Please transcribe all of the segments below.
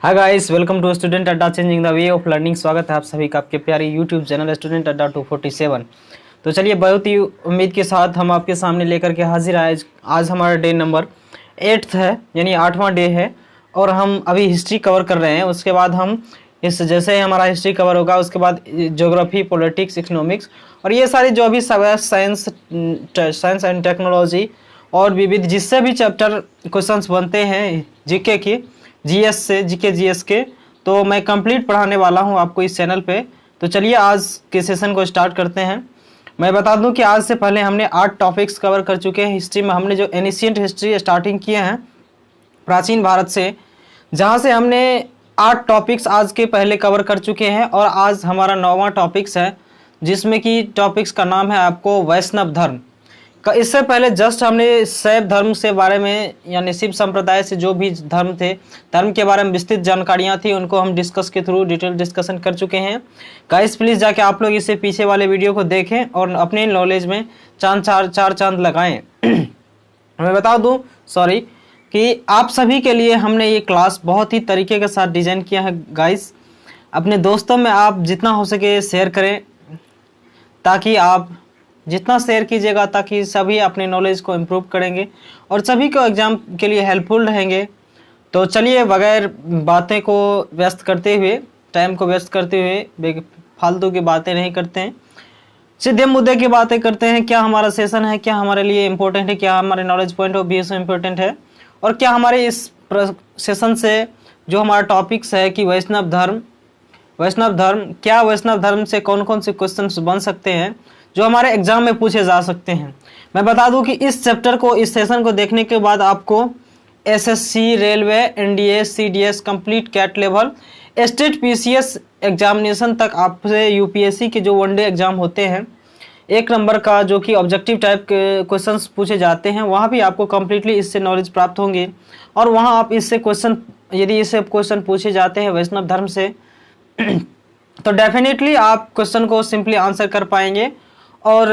Hi guys, welcome to student Adda changing the way of learning. स्वागत है आप सभी का आपके प्यारे यूट्यूब चैनल स्टूडेंट अड्डा 247। तो चलिए, बहुत ही उम्मीद के साथ हम आपके सामने लेकर के हाजिर आए। आज हमारा डे नंबर 8 है, यानी 8वां डे है और हम अभी हिस्ट्री कवर कर रहे हैं। उसके बाद हम जैसे ही हमारा हिस्ट्री कवर होगा उसके बाद ज्योग्राफी, पॉलिटिक्स, इकोनॉमिक्स और ये सारी जो भी सब है साइंस एंड टेक्नोलॉजी और विविध जिससे भी चैप्टर क्वेश्चंस बनते हैं जीके की, जीएस से, जीके जीएस के, तो मैं कंप्लीट पढ़ाने वाला हूं आपको इस चैनल पे। तो चलिए आज के सेशन को स्टार्ट करते हैं। मैं बता दूं कि आज से पहले हमने 8 टॉपिक्स कवर कर चुके हैं हिस्ट्री में। हमने जो एनिशियंट हिस्ट्री स्टार्टिंग किए हैं प्राचीन भारत से, जहां से हमने 8 टॉपिक्स आज के पहले कवर कर चुके हैं और आज हमारा 9वां टॉपिक्स है, जिसमें कि टॉपिक्स का नाम है आपको वैष्णव धर्म। इससे पहले जस्ट हमने शैव धर्म से बारे में, यानी शिव संप्रदाय से जो भी धर्म थे, धर्म के बारे में विस्तृत जानकारियां थी, उनको हम डिस्कस के थ्रू डिटेल डिस्कशन कर चुके हैं। गाइस प्लीज़ जाके आप लोग इससे पीछे वाले वीडियो को देखें और अपने नॉलेज में चार चांद लगाएं। मैं बता दूं सॉरी कि आप सभी के लिए हमने ये क्लास बहुत ही तरीके के साथ डिज़ाइन किया है। गाइस अपने दोस्तों में आप जितना हो सके शेयर करें, ताकि आप जितना शेयर कीजिएगा ताकि सभी अपने नॉलेज को इम्प्रूव करेंगे और सभी को एग्ज़ाम के लिए हेल्पफुल रहेंगे। तो चलिए, बगैर बातें को व्यस्त करते हुए, टाइम को व्यस्त करते हुए फालतू की बातें नहीं करते हैं, सीधे मुद्दे की बातें करते हैं। क्या हमारा सेशन है, क्या हमारे लिए इम्पोर्टेंट है, क्या हमारे नॉलेज पॉइंट ऑफ व्यू से इम्पोर्टेंट है और क्या हमारे इस सेशन से जो हमारा टॉपिक्स है कि वैष्णव धर्म क्या, वैष्णव धर्म से कौन कौन से क्वेश्चन बन सकते हैं जो हमारे एग्जाम में पूछे जा सकते हैं। मैं बता दूं कि इस चैप्टर को, इस सेशन को देखने के बाद आपको SSC, railway, NDA, CDS, complete CAT level, state PCS examination तक, आपसे यूपीएससी के जो वनडे एग्जाम होते हैं 1 नंबर का, जो कि ऑब्जेक्टिव टाइप के क्वेश्चंस पूछे जाते हैं, वहाँ भी आपको कम्प्लीटली इससे नॉलेज प्राप्त होंगे। और वहाँ आप इससे क्वेश्चन, यदि इससे क्वेश्चन पूछे जाते हैं वैष्णव धर्म से तो डेफिनेटली आप क्वेश्चन को सिंपली आंसर कर पाएंगे। और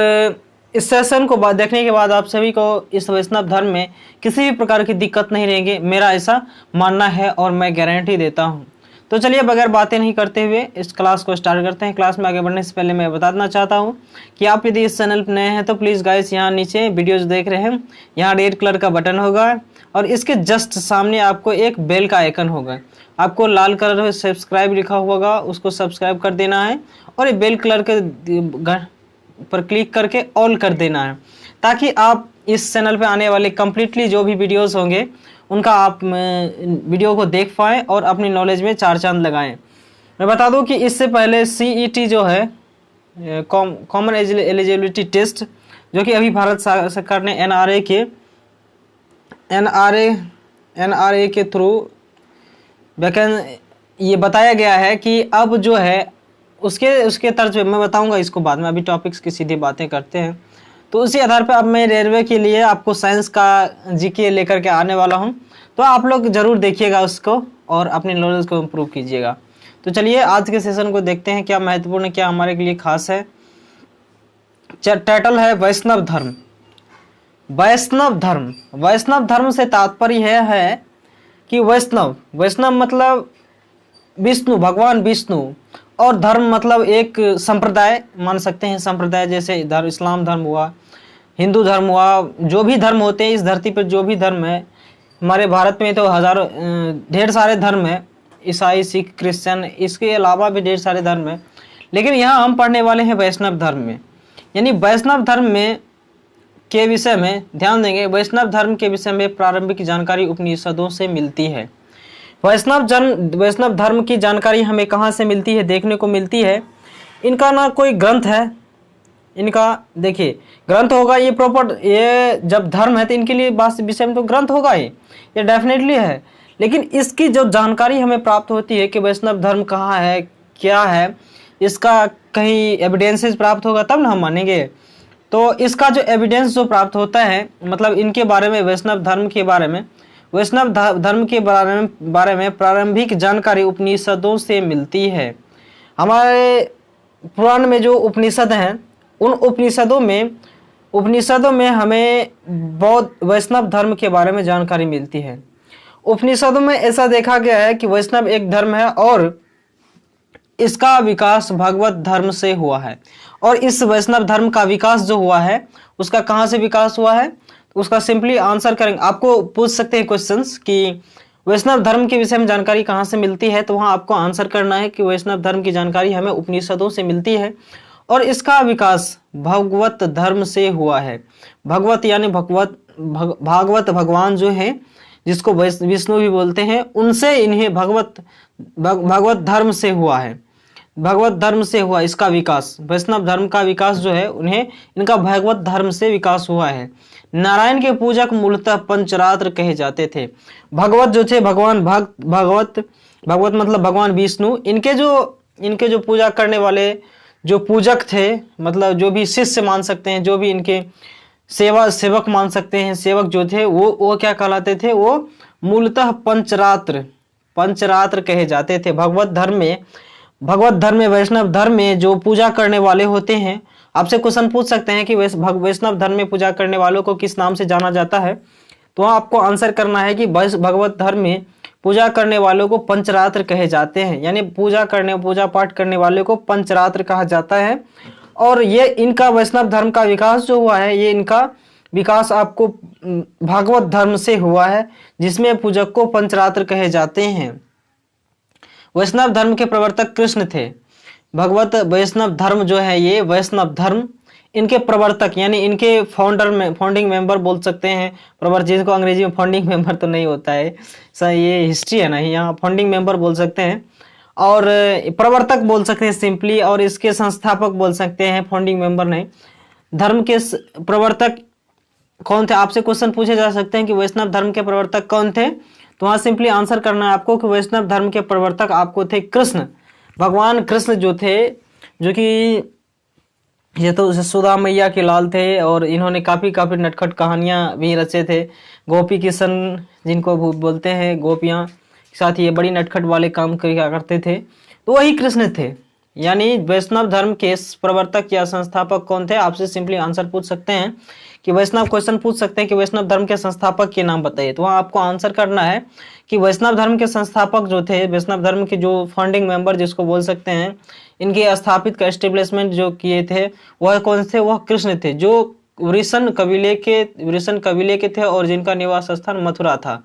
इस सेशन को देखने के बाद आप सभी को इस वैष्णव धर्म में किसी भी प्रकार की दिक्कत नहीं रहेंगे, मेरा ऐसा मानना है और मैं गारंटी देता हूं। तो चलिए, बगैर बातें नहीं करते हुए इस क्लास को स्टार्ट करते हैं। क्लास में आगे बढ़ने से पहले मैं बताना चाहता हूं कि आप यदि इस चैनल पर नए हैं तो प्लीज़ गाइस, यहाँ नीचे वीडियोज देख रहे हैं, यहाँ रेड कलर का बटन होगा और इसके जस्ट सामने आपको एक बेल का आइकन होगा। आपको लाल कलर में सब्सक्राइब लिखा होगा, उसको सब्सक्राइब कर देना है और ये बेल कलर के पर क्लिक करके ऑल कर देना है, ताकि आप इस चैनल पे आने वाले कम्प्लीटली जो भी वीडियोस होंगे उनका आप वीडियो को देख पाएँ और अपनी नॉलेज में 4 चांद लगाएं। मैं बता दूं कि इससे पहले सीईटी जो है, कॉमन एलिजिबिलिटी टेस्ट, जो कि अभी भारत सरकार ने एनआरए के थ्रू ये बताया गया है कि अब जो है उसके तर्ज पे मैं बताऊंगा इसको बाद में। अभी टॉपिक्स की सीधी बातें करते हैं। तो उसी आधार पे अब मैं रेलवे के लिए आपको साइंस का जीके लेकर के आने वाला हूं, तो आप लोग जरूर देखिएगा उसको और अपनी नॉलेज को इम्प्रूव कीजिएगा। तो चलिए, आज के सेशन को देखते हैं, क्या महत्वपूर्ण है, क्या हमारे लिए खास है। टाइटल है वैष्णव धर्म। वैष्णव धर्म से तात्पर्य है कि वैष्णव मतलब विष्णु, भगवान विष्णु, और धर्म मतलब एक संप्रदाय मान सकते हैं। संप्रदाय जैसे इस्लाम धर्म हुआ, हिंदू धर्म हुआ, जो भी धर्म होते हैं इस धरती पर, जो भी धर्म है हमारे भारत में, तो हजारों ढेर सारे धर्म है, ईसाई, सिख, क्रिश्चियन, इसके अलावा भी ढेर सारे धर्म है। लेकिन यहाँ हम पढ़ने वाले हैं वैष्णव धर्म में। यानी वैष्णव धर्म में के विषय में ध्यान देंगे। वैष्णव धर्म के विषय में प्रारंभिक जानकारी उपनिषदों से मिलती है। वैष्णव धर्म की जानकारी हमें कहाँ से मिलती है, देखने को मिलती है। इनका ना कोई ग्रंथ है, इनका देखिए ग्रंथ होगा, ये प्रॉपर, ये जब धर्म है तो इनके लिए विषय में तो ग्रंथ होगा ही, ये डेफिनेटली है। लेकिन इसकी जो जानकारी हमें प्राप्त होती है कि वैष्णव धर्म कहाँ है, क्या है, इसका कहीं एविडेंसेस प्राप्त होगा तब ना हम मानेंगे। तो इसका जो एविडेंस जो प्राप्त होता है, मतलब इनके बारे में, वैष्णव धर्म के बारे में प्रारंभिक जानकारी उपनिषदों से मिलती है। हमारे पुराण में जो उपनिषद हैं, उन उपनिषदों में हमें बौद्ध वैष्णव धर्म के बारे में जानकारी मिलती है। उपनिषदों में ऐसा देखा गया है कि वैष्णव एक धर्म है और इसका विकास भगवत धर्म से हुआ है। और इस वैष्णव धर्म का विकास जो हुआ है उसका कहाँ से विकास हुआ है, उसका सिंपली आंसर करेंगे। आपको पूछ सकते हैं क्वेश्चंस कि वैष्णव धर्म के विषय में जानकारी कहाँ से मिलती है, तो वहाँ आपको आंसर करना है कि वैष्णव धर्म की जानकारी हमें उपनिषदों से मिलती है और इसका विकास भगवत धर्म से हुआ है। भगवत यानी भागवत भगवान जो है, जिसको विष्णु भी बोलते हैं, उनसे इन्हें भगवत धर्म से हुआ है। भगवत धर्म से हुआ इसका विकास, वैष्णव धर्म का विकास जो है उन्हें इनका भगवत धर्म से विकास हुआ है। नारायण के पूजक मूलतः पंचरात्र कहे जाते थे। भगवत जो थे भगवान भगवत मतलब भगवान विष्णु, इनके जो पूजा करने वाले जो पूजक थे, मतलब जो भी शिष्य मान सकते हैं, जो भी इनके सेवक मान सकते हैं, सेवक जो थे वो क्या कहलाते थे, वो मूलतः पंचरात्र कहे जाते थे। भगवत धर्म में वैष्णव धर्म में जो पूजा करने वाले होते हैं, आपसे क्वेश्चन पूछ सकते हैं कि वैष्णव धर्म में पूजा करने वालों को किस नाम से जाना जाता है, तो आपको आंसर करना है कि भगवत धर्म में पूजा करने वालों को पंचरात्र कहे जाते हैं, यानी पूजा पाठ करने वाले को पंचरात्र कहा जाता है। और ये इनका वैष्णव धर्म का विकास जो हुआ है, ये इनका विकास आपको भागवत धर्म से हुआ है, जिसमें पूजक को पंचरात्र कहे जाते हैं। वैष्णव धर्म के प्रवर्तक कृष्ण थे। भगवत वैष्णव धर्म जो है, ये वैष्णव धर्म, इनके प्रवर्तक यानी इनके फाउंडिंग मेंबर बोल सकते हैं। प्रवर्तक, जिसको अंग्रेजी में फाउंडिंग मेंबर तो नहीं होता है सर, ये हिस्ट्री है ना, यहाँ फाउंडिंग मेंबर बोल सकते हैं और प्रवर्तक बोल सकते हैं सिंपली, और इसके संस्थापक बोल सकते हैं, फाउंडिंग मेंबर नहीं। धर्म के प्रवर्तक कौन थे, आपसे क्वेश्चन पूछे जा सकते हैं कि वैष्णव धर्म के प्रवर्तक कौन थे, तो वहां सिंपली आंसर करना है आपको कि वैष्णव धर्म के प्रवर्तक आपको थे कृष्ण। भगवान कृष्ण जो थे, जो कि ये तो यशोदा मैया के लाल थे और इन्होंने काफी नटखट कहानियां भी रचे थे। गोपी किशन जिनको बोलते हैं, गोपियां साथ ये बड़ी नटखट वाले काम किया करते थे, तो वही कृष्ण थे। यानी वैष्णव धर्म के प्रवर्तक या संस्थापक कौन थे, आपसे सिंपली आंसर पूछ सकते हैं कि वैष्णव क्वेश्चन पूछ सकते हैं कि वैष्णव धर्म के संस्थापक के नाम बताइए, तो वहाँ आपको आंसर करना है कि वैष्णव धर्म के संस्थापक जो थे, वैष्णव धर्म के जो फाउंडिंग मेंबर जिसको बोल सकते हैं, इनके स्थापित का एस्टेब्लिशमेंट जो किए थे वह कौन थे, वह कृष्ण थे, जो वृषण कबीले के थे और जिनका निवास स्थान मथुरा था,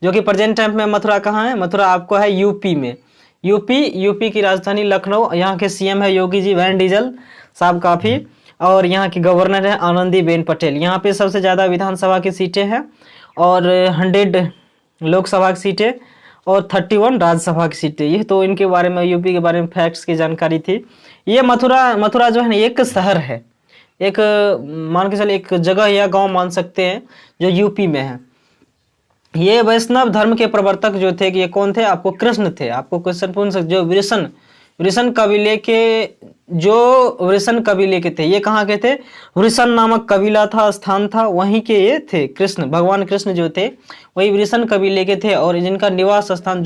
जो कि प्रेजेंट टाइम में मथुरा कहाँ है, मथुरा आपको है यूपी में। यूपी की राजधानी लखनऊ। यहाँ के सीएम है योगी जी वैन डीजल साहब काफी, और यहाँ की गवर्नर है आनंदीबेन पटेल। यहाँ पे सबसे ज्यादा विधानसभा की सीटें हैं और 100 लोकसभा की सीटें और 31 राज्यसभा की सीटें। ये तो इनके बारे में, यूपी के बारे में फैक्ट्स की जानकारी थी। ये मथुरा जो है ना, एक शहर है, एक मान के चलिए एक जगह या गांव मान सकते हैं जो यूपी में है। ये वैष्णव धर्म के प्रवर्तक जो थे, ये कौन थे, आपको कृष्ण थे। आपको क्वेश्चन पूछ सकते, जो वृषण कबीले के थे, ये कहाँ के थे, वृषण नामक कबीला था, स्थान था, वहीं के ये थे कृष्ण। भगवान कृष्ण जो थे वही वृषण कबीले के थे और जिनका निवास स्थान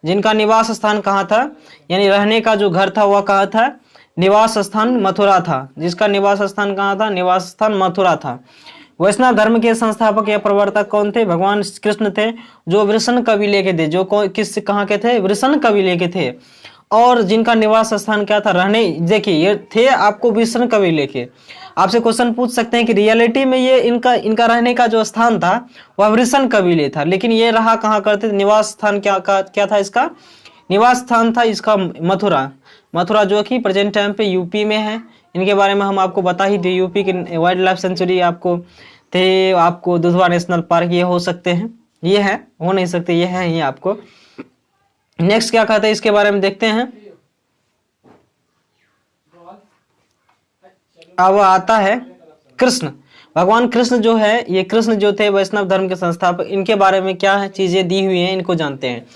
जिनका निवास स्थान कहाँ था, यानी रहने का जो घर था वह कहाँ था, निवास स्थान मथुरा था। जिसका निवास स्थान कहाँ था, निवास स्थान मथुरा था। वैष्णव धर्म के संस्थापक या प्रवर्तक कौन थे, भगवान कृष्ण थे, जो वृषण कबीले के थे, जो कहाँ के थे, वृषण कबीले के थे, और जिनका निवास स्थान क्या था, रहने, देखिए ये थे आपको वृषण कबीले के। आपसे क्वेश्चन पूछ सकते हैं कि रियलिटी में ये इनका रहने का जो स्थान था वह वृषण कबीले था, लेकिन ये रहा कहाँ करते, निवास स्थान क्या था, इसका निवास स्थान था इसका मथुरा, जो कि प्रेजेंट टाइम पे यूपी में है। इनके बारे में हम आपको बता ही दिए, यूपी के वाइल्ड लाइफ सेंचुरी आपको दुधवा नेशनल पार्क ये हो सकते हैं, ये है, हो नहीं सकते, ये है ये आपको। नेक्स्ट क्या कहते हैं इसके बारे में देखते हैं। अब आता है कृष्ण। भगवान कृष्ण जो है, ये कृष्ण जो थे वैष्णव धर्म के संस्थापक, इनके बारे में क्या है चीजें दी हुई हैं, इनको जानते हैं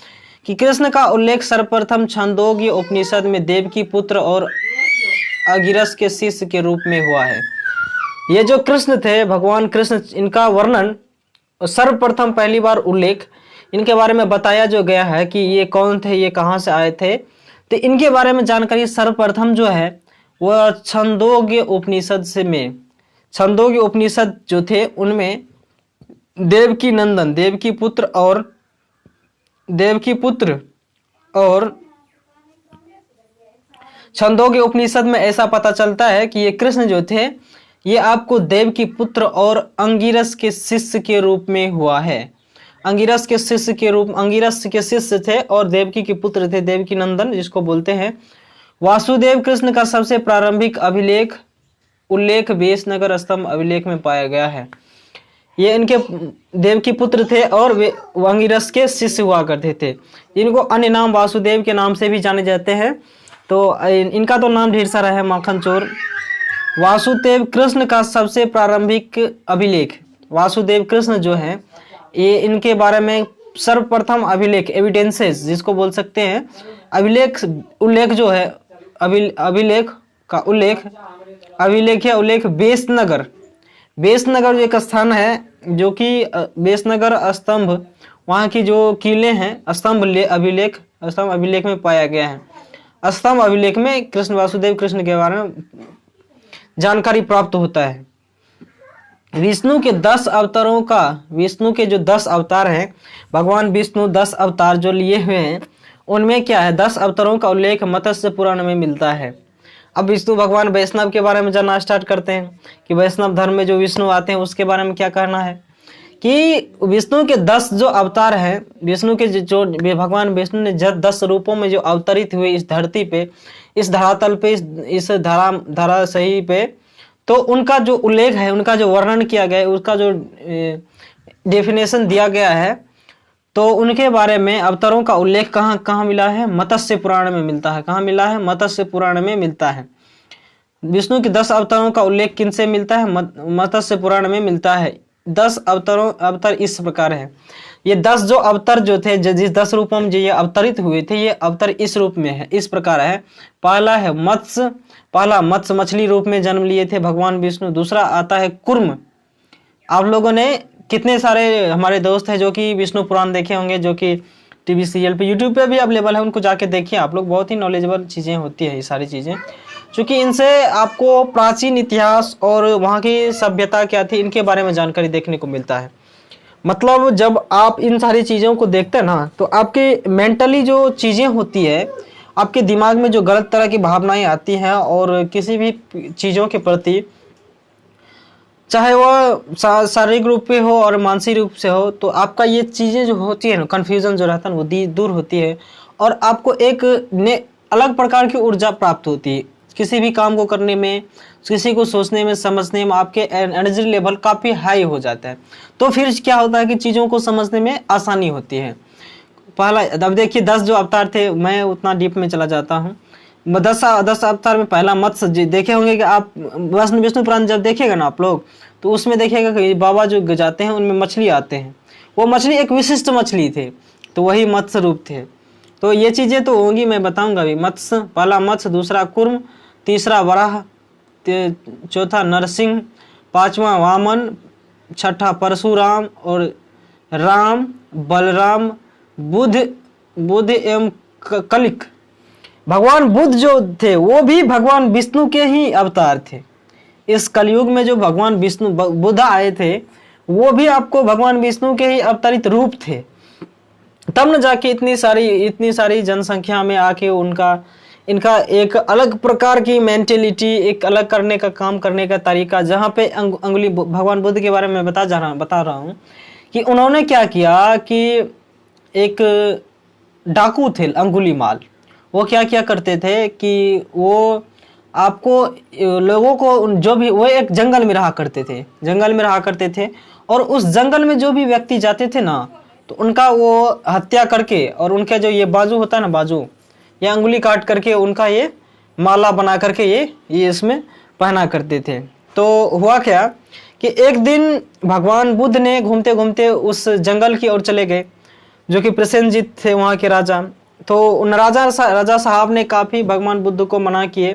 कि कृष्ण का उल्लेख सर्वप्रथम छंदोग्य उपनिषद में देवकी पुत्र और अगिरस के शिष्य के रूप में हुआ है। ये जो कृष्ण थे, भगवान कृष्ण, इनका वर्णन सर्वप्रथम पहली बार उल्लेख इनके बारे में बताया जो गया है कि ये कौन थे, ये कहाँ से आए थे, तो इनके बारे में जानकारी सर्वप्रथम जो है वह छंदोग्य उपनिषद से में, छंदोग्य उपनिषद जो थे उनमें देवकी नंदन, देवकी पुत्र और छंदोग्य उपनिषद में ऐसा पता चलता है कि ये कृष्ण जो थे ये आपको देवकी पुत्र और अंगिरस के शिष्य के रूप में हुआ है। अंगिरस के शिष्य थे और देवकी के पुत्र थे, देवकी नंदन जिसको बोलते हैं। वासुदेव कृष्ण का सबसे प्रारंभिक उल्लेख बेसनगर स्तंभ अभिलेख में पाया गया है। ये इनके देवकी पुत्र थे और वे अंगिरस के शिष्य हुआ करते थे। इनको अन्य नाम वासुदेव के नाम से भी जाने जाते हैं। तो इनका तो नाम ढेर सारा है, माखन चोर। वासुदेव कृष्ण का सबसे प्रारंभिक अभिलेख, वासुदेव कृष्ण जो है ये इनके बारे में सर्वप्रथम अभिलेख, एविडेंसेस जिसको बोल सकते हैं, उल्लेख जो है, उल्लेख बेसनगर जो एक स्थान है, जो कि बेसनगर स्तंभ, वहाँ की जो किले हैं, स्तंभ अभिलेख में पाया गया है। स्तंभ अभिलेख में वासुदेव कृष्ण के बारे में जानकारी प्राप्त होता है। विष्णु के 10 अवतारों का, विष्णु के जो 10 अवतार हैं, भगवान विष्णु 10 अवतार जो लिए हुए हैं उनमें क्या है, 10 अवतारों का उल्लेख मत्स्य पुराण में मिलता है। अब विष्णु भगवान वैष्णव के बारे में जानना स्टार्ट करते हैं कि वैष्णव धर्म में जो विष्णु आते हैं उसके बारे में क्या कहना है। कि विष्णु के 10 जो अवतार हैं, विष्णु के जो भगवान विष्णु ने 10 रूपों में जो अवतरित हुए इस धरती पे, इस धरातल पे, इस धरा सही पे, तो उनका जो उल्लेख है, उनका जो वर्णन किया गया है, उसका जो डेफिनेशन दिया गया है, तो उनके बारे में अवतारों का उल्लेख कहाँ मिला है, मत्स्य पुराण में मिलता है। कहाँ मिला है, मत्स्य पुराण में मिलता है। विष्णु के 10 अवतारों का उल्लेख किन से मिलता है, मत्स्य पुराण में मिलता है। 10 अवतार इस प्रकार है। ये 10 जो अवतार जो थे, जिस 10 रूपों में जो ये अवतरित हुए थे, ये अवतार इस रूप में है, इस प्रकार है। पहला मत्स्य मछली रूप में जन्म लिए थे भगवान विष्णु। दूसरा आता है कुर्म। आप लोगों ने कितने सारे हमारे दोस्त हैं जो कि विष्णु पुराण देखे होंगे, जो कि टीवी सीरियल पे, यूट्यूब पे भी अवेलेबल है, उनको जाके देखिए आप लोग। बहुत ही नॉलेजेबल चीज़ें होती है ये सारी चीज़ें, क्योंकि इनसे आपको प्राचीन इतिहास और वहाँ की सभ्यता क्या थी इनके बारे में जानकारी देखने को मिलता है। मतलब जब आप इन सारी चीज़ों को देखते हैं ना, तो आपके मेंटली जो चीज़ें होती है, आपके दिमाग में जो गलत तरह की भावनाएं आती हैं और किसी भी चीज़ों के प्रति, चाहे वह शारीरिक रूप पे हो और मानसिक रूप से हो, तो आपका ये चीज़ें जो होती है ना, कन्फ्यूज़न जो रहता है वो दूर होती है और आपको एक अलग प्रकार की ऊर्जा प्राप्त होती है किसी भी काम को करने में, किसी को सोचने में, समझने में। आपके एनर्जी लेवल काफ़ी हाई हो जाता है। तो फिर क्या होता है कि चीज़ों को समझने में आसानी होती है। पहला, अब देखिए 10 जो अवतार थे, मैं उतना डीप में चला जाता हूँ। 10 अवतार में पहला मत्स्य देखे होंगे कि आप विष्णु पुराण जब देखेगा ना आप लोग, तो उसमें देखिएगा कि बाबा जो जाते हैं उनमें मछली आते हैं, वो मछली एक विशिष्ट मछली थे, तो वही मत्स्य रूप थे। तो ये चीज़ें तो होंगी, मैं बताऊंगा अभी। मत्स्य, पहला मत्स्य, दूसरा कुर्म, तीसरा वराह, चौथा नरसिंह, पांचवा वामन, छठा परशुराम और राम, बलराम, बुद्ध एवं कलिक। भगवान बुद्ध जो थे वो भी भगवान विष्णु के ही अवतार थे। इस कलयुग में जो भगवान विष्णु बुद्ध आए थे वो भी आपको भगवान विष्णु के ही अवतरित रूप थे। तब न जाके इतनी सारी जनसंख्या में आके इनका एक अलग प्रकार की मेंटेलिटी, एक अलग करने का काम करने का तरीका, जहाँ पे अंगुली भगवान बुद्ध के बारे में बता रहा हूँ कि उन्होंने क्या किया कि एक डाकू थे अंगुलीमाल, वो क्या करते थे कि वो आपको लोगों को जो भी, वो एक जंगल में रहा करते थे और उस जंगल में जो भी व्यक्ति जाते थे ना, तो उनका वो हत्या करके और उनका जो ये बाजू होता है ना, बाजू या अंगुली काट करके उनका ये माला बना करके ये इसमें पहना करते थे। तो हुआ क्या कि एक दिन भगवान बुद्ध ने घूमते घूमते उस जंगल की ओर चले गए, जो कि प्रसेनजीत थे वहाँ के राजा। तो उन राजा साहब ने काफ़ी भगवान बुद्ध को मना किए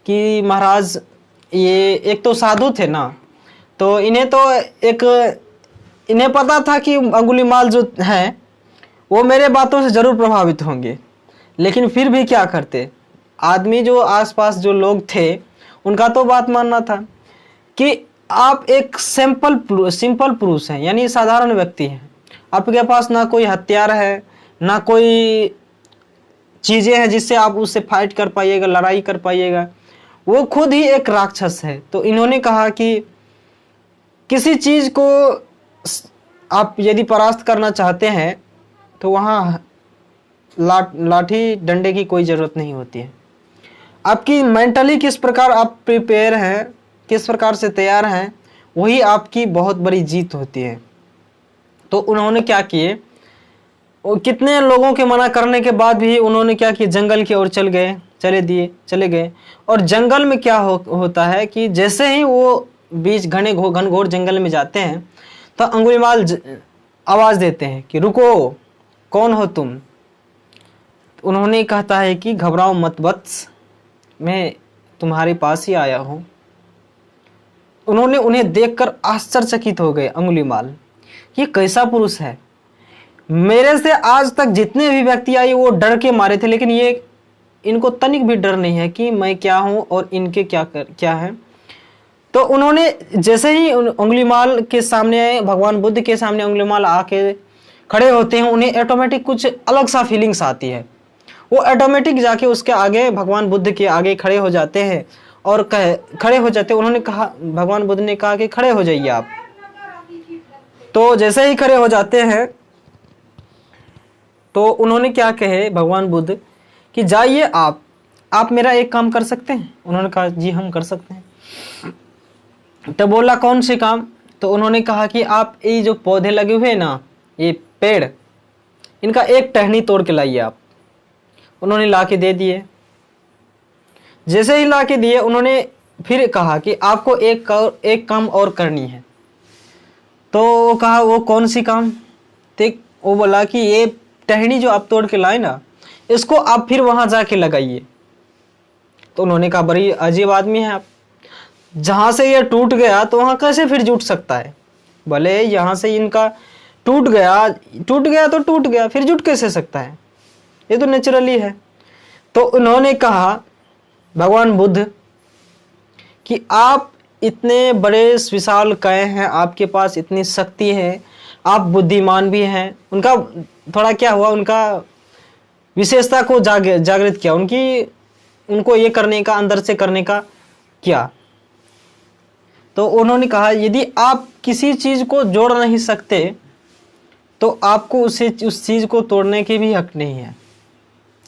कि महाराज, ये एक तो साधु थे ना, तो इन्हें पता था कि अंगुलीमाल जो हैं वो मेरे बातों से ज़रूर प्रभावित होंगे, लेकिन फिर भी क्या करते, आदमी जो आसपास जो लोग थे उनका तो बात मानना था कि आप एक सिंपल पुरुष हैं, यानी साधारण व्यक्ति हैं, आपके पास ना कोई हथियार है, ना कोई चीजें हैं जिससे आप उससे फाइट कर पाइएगा, लड़ाई कर पाइएगा, वो खुद ही एक राक्षस है। तो इन्होंने कहा कि किसी चीज को आप यदि परास्त करना चाहते हैं तो वहाँ लाठी डंडे की कोई ज़रूरत नहीं होती है। आपकी मेंटली किस प्रकार आप प्रिपेयर हैं, किस प्रकार से तैयार हैं, वही आपकी बहुत बड़ी जीत होती है। तो उन्होंने क्या किए, कितने लोगों के मना करने के बाद भी उन्होंने क्या किया, जंगल की ओर चले गए। और जंगल में क्या होता है कि जैसे ही वो बीच घनघोर जंगल में जाते हैं तो अंगुलीमाल आवाज देते हैं कि रुको, कौन हो तुम। उन्होंने कहता है कि घबराओ मत वत्स, मैं तुम्हारे पास ही आया हूं। उन्होंने उन्हें देखकर आश्चर्यचकित हो गए अंगुलीमाल, ये कैसा पुरुष है। मेरे से आज तक जितने भी व्यक्ति आए वो डर के मारे थे, लेकिन ये इनको तनिक भी डर नहीं है कि मैं क्या हूं और इनके क्या है। तो उन्होंने जैसे ही अंगुलीमाल के सामने, भगवान बुद्ध के सामने अंगुलीमाल आके खड़े होते हैं, उन्हें ऑटोमेटिक कुछ अलग सा फीलिंग्स आती है। वो ऑटोमेटिक जाके उसके आगे, भगवान बुद्ध के आगे खड़े हो जाते हैं और खड़े हो जाते हैं। उन्होंने कहा, भगवान बुद्ध ने कहा कि खड़े हो जाइए आप। तो जैसे ही खड़े हो जाते हैं तो उन्होंने क्या कहे भगवान बुद्ध कि जाइए आप मेरा एक काम कर सकते हैं। उन्होंने कहा जी हम कर सकते हैं। तो बोला कौन से काम। तो उन्होंने कहा कि आप ये जो पौधे लगे हुए हैं ना, ये पेड़, इनका एक टहनी तोड़ के लाइए आप। उन्होंने ला के दे दिए। जैसे ही ला के दिए उन्होंने फिर कहा कि आपको एक काम और करनी है। तो वो कहा वो कौन सी काम। तो वो बोला कि ये टहनी जो आप तोड़ के लाए ना, इसको आप फिर वहां जाके लगाइए। तो उन्होंने कहा बड़ी अजीब आदमी है आप, जहां से ये टूट गया तो वहां कैसे फिर जुट सकता है। भले यहां से इनका टूट गया तो टूट गया, फिर जुट कैसे सकता है, ये तो नेचुरली है। तो उन्होंने कहा भगवान बुद्ध कि आप इतने बड़े विशाल काय हैं, आपके पास इतनी शक्ति है, आप बुद्धिमान भी हैं। उनका थोड़ा क्या हुआ, उनका विशेषता को जागृत किया, उनको ये करने का, अंदर से करने का किया। तो उन्होंने कहा यदि आप किसी चीज को जोड़ नहीं सकते तो आपको उस चीज को तोड़ने की भी हक नहीं है।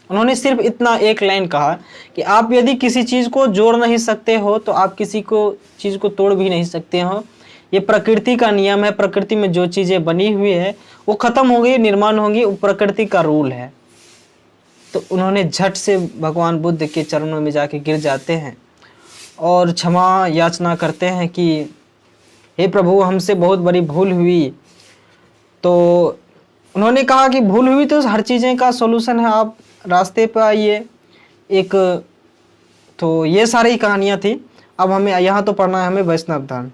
उन्होंने सिर्फ इतना एक लाइन कहा कि आप यदि किसी चीज को जोड़ नहीं सकते हो तो आप किसी चीज को तोड़ भी नहीं सकते हो। ये प्रकृति का नियम है, प्रकृति में जो चीजें बनी हुई है वो खत्म होगी, निर्माण होगी, वो प्रकृति का रूल है। तो उन्होंने झट से भगवान बुद्ध के चरणों में जाके गिर जाते हैं और क्षमा याचना करते हैं कि हे प्रभु, हमसे बहुत बड़ी भूल हुई। तो उन्होंने कहा कि भूल हुई तो हर चीज़ें का सॉल्यूशन है, आप रास्ते पर आइए। एक तो ये सारी कहानियाँ थी। अब हमें यहाँ तो पढ़ना है हमें वैष्णव धर्म।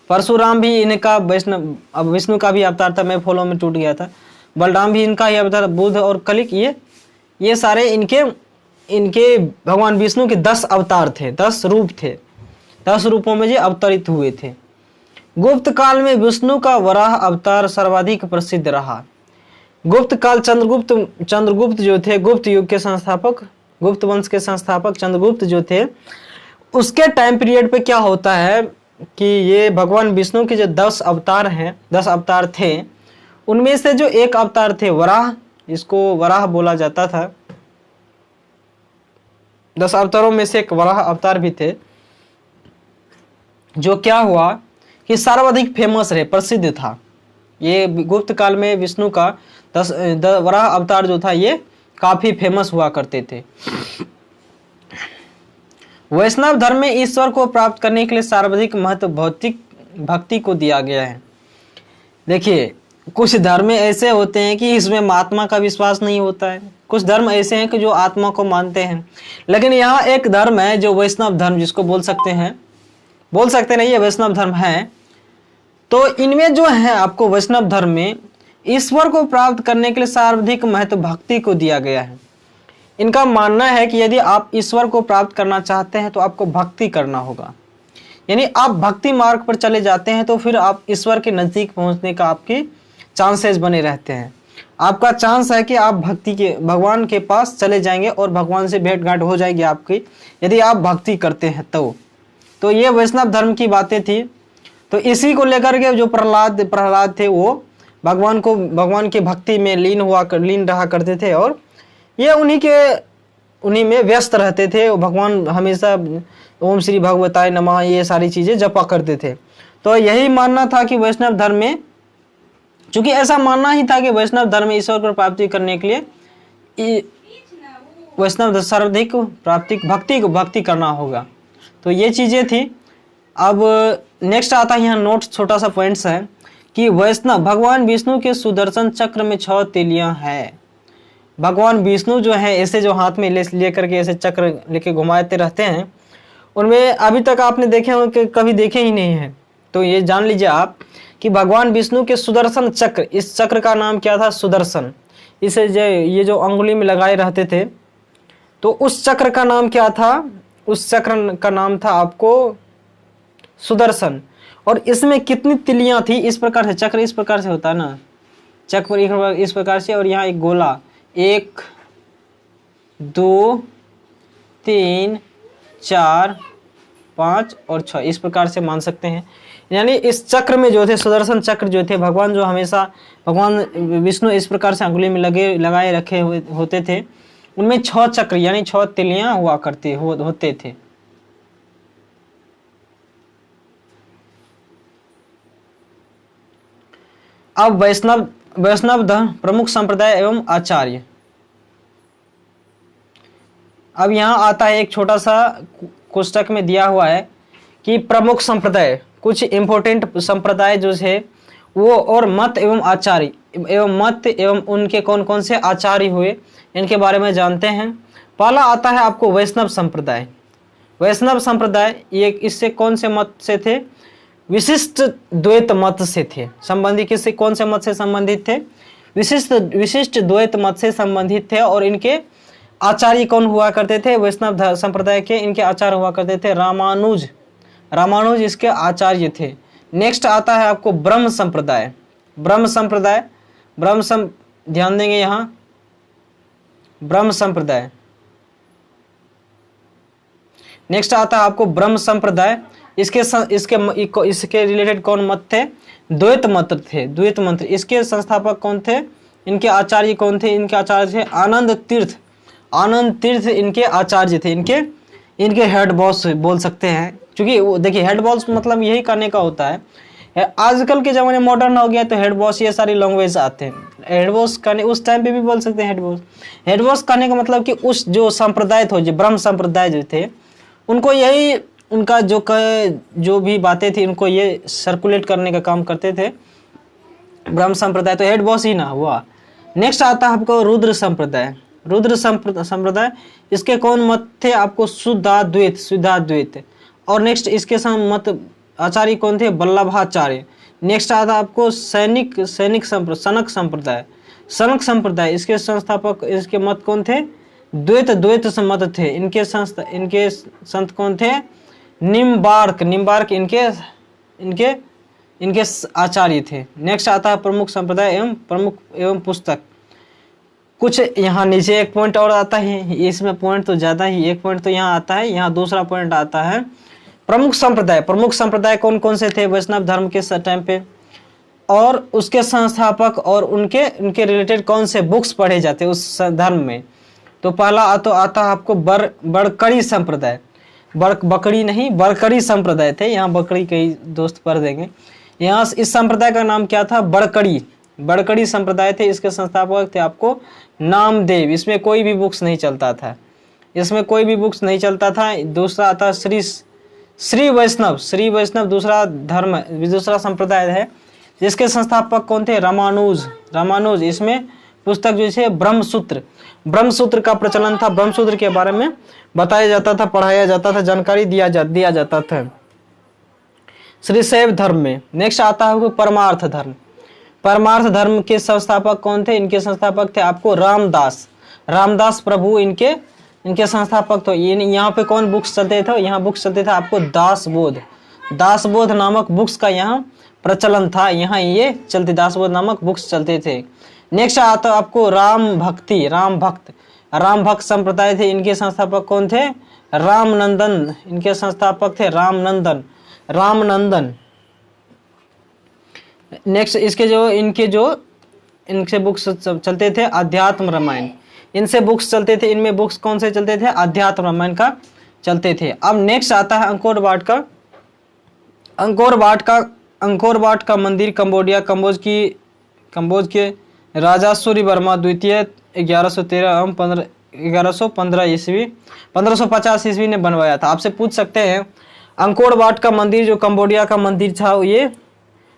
परशुराम भी इनका वैष्णव, अब विष्णु का भी अवतार था, मैं फॉलो में टूट गया था। बलराम भी इनका ही अवतार, बुद्ध और कलिक, ये सारे इनके भगवान विष्णु के 10 अवतार थे, 10 रूप थे। 10 रूपों में ये अवतरित हुए थे। गुप्त काल में विष्णु का वराह अवतार सर्वाधिक प्रसिद्ध रहा। गुप्त काल चंद्रगुप्त जो थे, गुप्त युग के संस्थापक, गुप्त वंश के संस्थापक चंद्रगुप्त जो थे, उसके टाइम पीरियड पे क्या होता है कि ये भगवान विष्णु के जो 10 अवतार हैं, 10 अवतार थे, उनमें से जो एक अवतार थे वराह, इसको वराह बोला जाता था। 10 अवतारों में से एक वराह अवतार भी थे, जो क्या हुआ कि सर्वाधिक फेमस रहे, प्रसिद्ध था। ये गुप्त काल में विष्णु का 10 वराह अवतार जो था ये काफी फेमस हुआ करते थे। वैष्णव धर्म में ईश्वर को प्राप्त करने के लिए सर्वाधिक महत्व भौतिक भक्ति को दिया गया है। देखिए, कुछ धर्म ऐसे होते हैं कि इसमें आत्मा का विश्वास नहीं होता है, कुछ धर्म ऐसे हैं कि जो आत्मा को मानते हैं। लेकिन यहाँ एक धर्म है जो वैष्णव धर्म, जिसको बोल सकते नहीं, ये वैष्णव धर्म है। तो इनमें जो है आपको वैष्णव धर्म में ईश्वर को प्राप्त करने के लिए सर्वाधिक महत्व भक्ति को दिया गया है। इनका मानना है कि यदि आप ईश्वर को प्राप्त करना चाहते हैं तो आपको भक्ति करना होगा, यानी आप भक्ति मार्ग पर चले जाते हैं तो फिर आप ईश्वर के नज़दीक पहुंचने का आपके चांसेस बने रहते हैं। आपका चांस है कि आप भगवान के पास चले जाएंगे और भगवान से भेंट घाट हो जाएगी आपकी, यदि आप भक्ति करते हैं तो ये वैष्णव धर्म की बातें थी। तो इसी को लेकर के जो प्रहलाद थे वो भगवान की भक्ति में लीन रहा करते थे और ये उन्हीं में व्यस्त रहते थे। भगवान हमेशा ओम श्री भगवताय नमः ये सारी चीजें जपा करते थे। तो यही मानना था कि वैष्णव धर्म में, चूंकि ऐसा मानना ही था कि वैष्णव धर्म में ईश्वर को प्राप्ति करने के लिए वैष्णव सर्वाधिक भक्ति करना होगा। तो ये चीजें थी। अब नेक्स्ट आता है यहाँ नोट, छोटा सा पॉइंट्स है कि वैष्णव भगवान विष्णु के सुदर्शन चक्र में 6 तीलियां हैं। भगवान विष्णु जो है ऐसे जो हाथ में लेकर के ऐसे चक्र लेके घुमाते रहते हैं, उनमें अभी तक आपने देखे हो कि कभी देखे ही नहीं है। तो ये जान लीजिए आप कि भगवान विष्णु के सुदर्शन चक्र, इस चक्र का नाम क्या था? सुदर्शन। इसे ये जो अंगुली में लगाए रहते थे, तो उस चक्र का नाम क्या था? उस चक्र का नाम था आपको सुदर्शन। और इसमें कितनी तिलियां थी? इस प्रकार से चक्र इस प्रकार से होता है ना, चक्र इस प्रकार से, और यहाँ एक गोला 1 2 3 4 5 और 6 इस प्रकार से मान सकते हैं। यानी इस चक्र में जो थे, सुदर्शन चक्र जो थे, भगवान विष्णु इस प्रकार से अंगुली में लगाए रखे होते थे, उनमें 6 चक्र यानी 6 तिलियां हुआ होते थे। अब वैष्णव धर्म प्रमुख संप्रदाय एवं आचार्य। अब यहाँ आता है एक छोटा सा कोष्टक में दिया हुआ है कि प्रमुख संप्रदाय, कुछ इंपॉर्टेंट संप्रदाय जो है वो, और मत एवं आचार्य एवं उनके कौन कौन से आचार्य हुए, इनके बारे में जानते हैं। पहला आता है आपको वैष्णव संप्रदाय। वैष्णव संप्रदाय ये इससे कौन से मत से थे? विशिष्ट द्वैत मत से थे संबंधित। किससे, कौन से मत से संबंधित थे? विशिष्ट द्वैत मत से संबंधित थे। और इनके आचार्य कौन हुआ करते थे? वैष्णव संप्रदाय के इनके आचार्य हुआ करते थे रामानुज इसके आचार्य थे। नेक्स्ट आता है आपको ब्रह्म संप्रदाय। ध्यान देंगे यहाँ, ब्रह्म संप्रदाय। नेक्स्ट आता है आपको ब्रह्म संप्रदाय। इसके रिलेटेड कौन मत थे? द्वैत मत थे, द्वैत मंत्र। इसके संस्थापक कौन थे? इनके आचार्य कौन थे? इनके आचार्य थे आनंद तीर्थ इनके आचार्य थे। इनके हेड बॉस बोल सकते हैं, क्योंकि देखिए हेड बॉस मतलब यही करने का होता है। आजकल के ज़माने मॉडर्न हो गया तो हेड बॉस ये सारी लैंग्वेज आते हैं। हेड बॉस करने उस टाइम पे भी बोल सकते हैं हेड बॉस करने का मतलब कि उस जो संप्रदाय थे, जो ब्रह्म संप्रदाय जो थे, उनको यही उनका जो भी बातें थी उनको ये सर्कुलेट करने का काम करते थे ब्रह्म संप्रदाय। तो हेड बॉस ही ना हुआ। नेक्स्ट आता है आपको रुद्र संप्रदाय। इसके कौन मत थे? आपको शुद्धाद्वैत। और नेक्स्ट इसके मत आचार्य कौन थे? वल्लभाचार्य। नेक्स्ट आता है आपको सनक संप्रदाय। इसके संस्थापक, इसके मत कौन थे? द्वैत मत थे। इनके संत कौन थे? निम्बार्क इनके आचार्य थे। नेक्स्ट आता है प्रमुख संप्रदाय एवं पुस्तक। कुछ यहाँ नीचे एक पॉइंट और आता है, इसमें पॉइंट तो ज्यादा ही, एक पॉइंट तो यहाँ आता है। यहाँ दूसरा पॉइंट आता है प्रमुख संप्रदाय कौन कौन से थे वैष्णव धर्म के टाइम पे, और उसके संस्थापक और उनके रिलेटेड कौन से बुक्स पढ़े जाते उस धर्म में। तो पहला तो आता है आपको बड़कड़ी संप्रदाय। बकड़ी नहीं, बड़कड़ी संप्रदाय थे। यहाँ बकड़ी कई दोस्त पढ़ देंगे। यहाँ इस संप्रदाय का नाम क्या था? बड़कड़ी संप्रदाय थे। इसके संस्थापक थे आपको नामदेव। इसमें कोई भी बुक्स नहीं चलता था। दूसरा आता श्री वैष्णव दूसरा संप्रदाय है, जिसके संस्थापक कौन थे? रामानुज। इसमें पुस्तक जो है ब्रह्मसूत्र का प्रचलन था। ब्रह्मसूत्र के बारे में बताया जाता था, पढ़ाया जाता था, जानकारी दिया जाता था श्री शैव धर्म में। नेक्स्ट आता है परमार्थ धर्म के संस्थापक कौन थे? इनके संस्थापक थे आपको रामदास रामदास प्रभु इनके इनके संस्थापक। तो यहाँ पे कौन बुक्स चलते थे, यहाँ बुक्स चलते थे आपको दासबोध नामक बुक्स का यहाँ प्रचलन था, यहाँ ये चलते दासबोध नामक बुक्स चलते थे। नेक्स्ट आता आपको राम भक्त संप्रदाय थे, इनके संस्थापक कौन थे, रामनंदन, इनके संस्थापक थे रामनंदन। नेक्स्ट इनसे बुक्स चलते थे अध्यात्म रामायण, इनसे बुक्स चलते थे, इनमें बुक्स कौन से चलते थे, अध्यात्म रामायण का चलते थे। अब नेक्स्ट आता है अंकोर वाट का मंदिर कंबोज के राजा सूर्यवर्मा द्वितीय 1115 ईस्वी 1550 ईस्वी ने बनवाया था। आपसे पूछ सकते हैं अंकोर वाट का मंदिर जो कंबोडिया का मंदिर था ये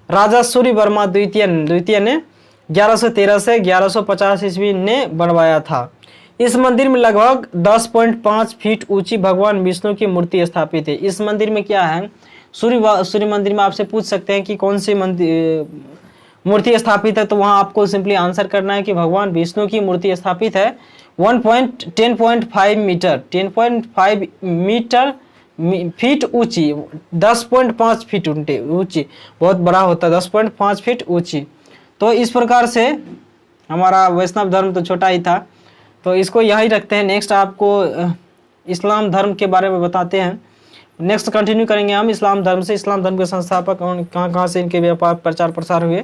राजा सूर्यवर्मा द्वितीय ने 1113 से 1150 ईस्वी ने बनवाया था। इस मंदिर में लगभग 10.5 फीट ऊंची भगवान विष्णु की मूर्ति स्थापित है। इस मंदिर में क्या है, सूर्य मंदिर में आपसे पूछ सकते हैं कि कौन सी मूर्ति स्थापित है, तो वहां आपको सिंपली आंसर करना है कि भगवान विष्णु की मूर्ति स्थापित है। 10.5 मीटर फीट ऊंची, 10.5 फीट ऊंची, बहुत बड़ा होता है 10.5 फीट ऊंची। तो इस प्रकार से हमारा वैष्णव धर्म तो छोटा ही था, तो इसको यही रखते हैं। नेक्स्ट आपको इस्लाम धर्म के बारे में बताते हैं। नेक्स्ट कंटिन्यू करेंगे हम इस्लाम धर्म से। इस्लाम धर्म के संस्थापक कहाँ से इनके व्यापार प्रचार प्रसार हुए,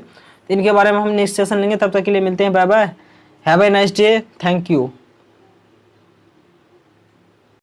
इनके बारे में हम नेक्स्ट सेशन लेंगे। तब तक के लिए मिलते हैं, bye bye, have a nice day, thank you.